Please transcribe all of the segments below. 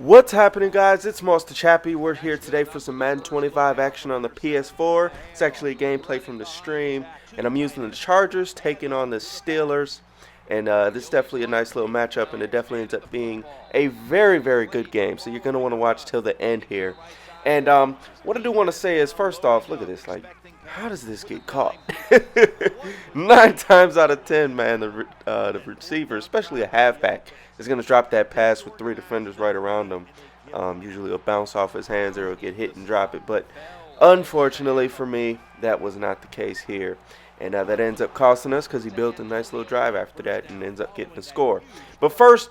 What's happening, guys? It's Monster Chappie. We're here today for some Madden 25 action on the PS4. It's actually a gameplay from the stream, and I'm using the Chargers taking on the Steelers. And this is definitely a nice little matchup, and it definitely ends up being a very, very good game. So you're going to want to watch till the end here. And what I do want to say is, first off, look at this. Like, how does this get caught? 9 times out of 10, man, the receiver, especially a halfback, is going to drop that pass with 3 defenders right around him. Usually it'll bounce off his hands or it'll get hit and drop it. But unfortunately for me, that was not the case here. And that ends up costing us because he built a nice little drive after that and ends up getting the score. But first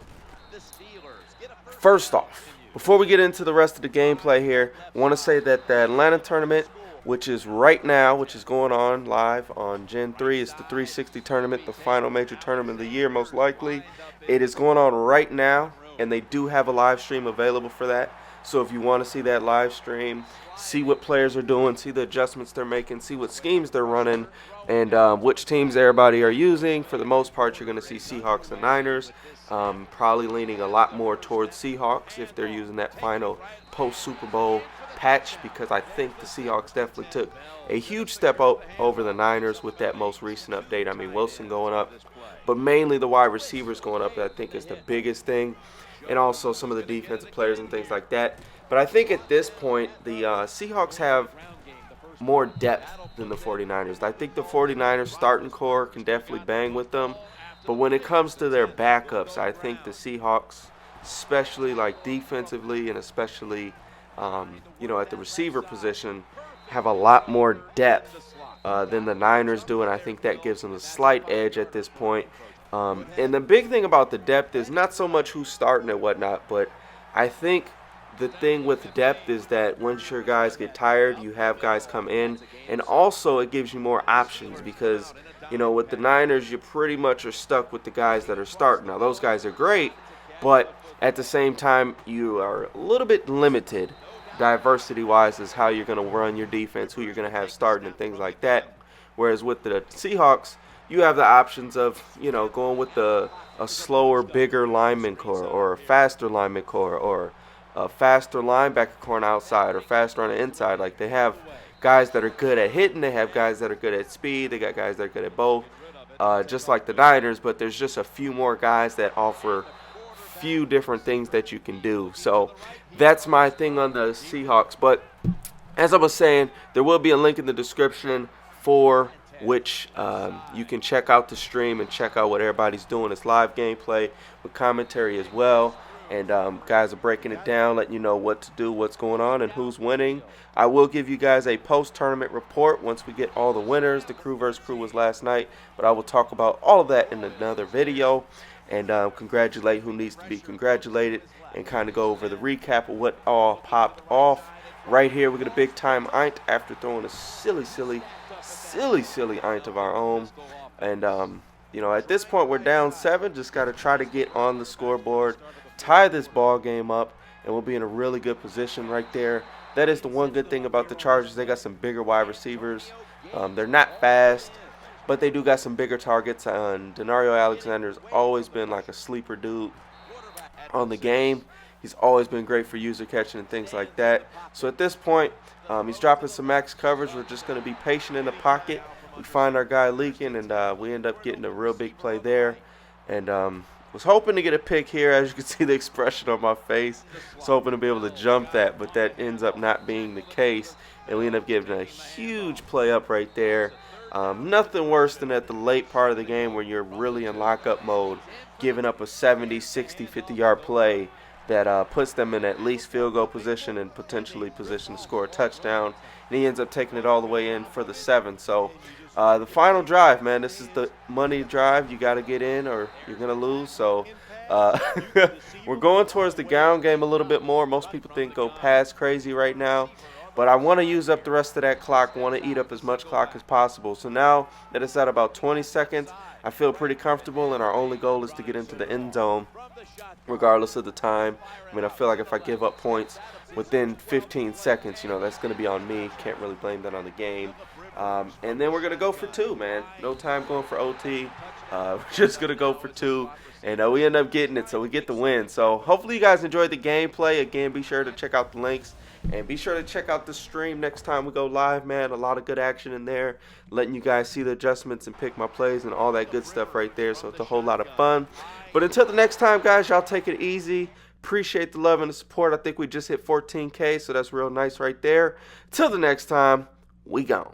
off, before we get into the rest of the gameplay here, I want to say that the Atlanta tournament, which is right now, which is going on live on Gen 3, it's the 360 tournament, the final major tournament of the year most likely. It is going on right now, and they do have a live stream available for that. So if you want to see that live stream, see what players are doing, see the adjustments they're making, see what schemes they're running, and which teams everybody are using, for the most part you're going to see Seahawks and Niners. Probably leaning a lot more towards Seahawks if they're using that final post-Super Bowl patch, because I think the Seahawks definitely took a huge step up over the Niners with that most recent update. I mean, Wilson going up, but mainly the wide receivers going up, I think, is the biggest thing, and also some of the defensive players and things like that. But I think at this point, the Seahawks have more depth than the 49ers. I think the 49ers starting core can definitely bang with them, but when it comes to their backups, I think the Seahawks, especially like defensively and especially at the receiver position, have a lot more depth than the Niners do, and I think that gives them a slight edge at this point. And the big thing about the depth is not so much who's starting and whatnot, but I think the thing with depth is that once your guys get tired, you have guys come in, and also it gives you more options because, with the Niners, you pretty much are stuck with the guys that are starting. Now, those guys are great, but at the same time, you are a little bit limited diversity-wise as how you're going to run your defense, who you're going to have starting, and things like that. Whereas with the Seahawks, you have the options of, going with a slower, bigger lineman core, or a faster lineman core, or a faster linebacker core on outside, or faster on the inside. Like, they have guys that are good at hitting, they have guys that are good at speed, they got guys that are good at both, just like the Niners, but there's just a few more guys that offer few different things that you can do. So that's my thing on the Seahawks. But as I was saying, there will be a link in the description for which you can check out the stream and check out what everybody's doing. It's live gameplay with commentary as well, and guys are breaking it down, letting you know what to do, what's going on, and who's winning. I will give you guys a post-tournament report once we get all the winners. The crew versus crew was last night, but I will talk about all of that in another video, and congratulate who needs to be congratulated, and kind of go over the recap of what all popped off. Right here, we get a big-time int after throwing a silly int of our own. And, at this point, we're down 7. Just got to try to get on the scoreboard, tie this ball game up, and we'll be in a really good position right there. That is the one good thing about the Chargers. They got some bigger wide receivers. They're not fast, but they do got some bigger targets. And Denario Alexander's always been like a sleeper dude on the game. He's always been great for user catching and things like that. So at this point, he's dropping some max coverage. We're just going to be patient in the pocket. We find our guy leaking, and we end up getting a real big play there. And was hoping to get a pick here. As you can see the expression on my face. Was hoping to be able to jump that, but that ends up not being the case. And we end up giving a huge play up right there. Nothing worse than at the late part of the game where you're really in lockup mode, giving up a 70, 60, 50-yard play that puts them in at least field goal position and potentially position to score a touchdown. And he ends up taking it all the way in for the 7. So the final drive, man, this is the money drive. You got to get in or you're going to lose. So we're going towards the ground game a little bit more. Most people think go pass crazy right now. But I want to use up the rest of that clock. I want to eat up as much clock as possible. So now that it's at about 20 seconds, I feel pretty comfortable, and our only goal is to get into the end zone regardless of the time. I mean, I feel like if I give up points within 15 seconds, you know, that's going to be on me. Can't really blame that on the game. And then we're going to go for 2, man. No time going for OT. We're just going to go for 2. And we end up getting it, so we get the win. So hopefully you guys enjoyed the gameplay. Again, be sure to check out the links. And be sure to check out the stream next time we go live, man. A lot of good action in there. Letting you guys see the adjustments and pick my plays and all that good stuff right there. So it's a whole lot of fun. But until the next time, guys, y'all take it easy. Appreciate the love and the support. I think we just hit 14K, so that's real nice right there. Till the next time, we gone.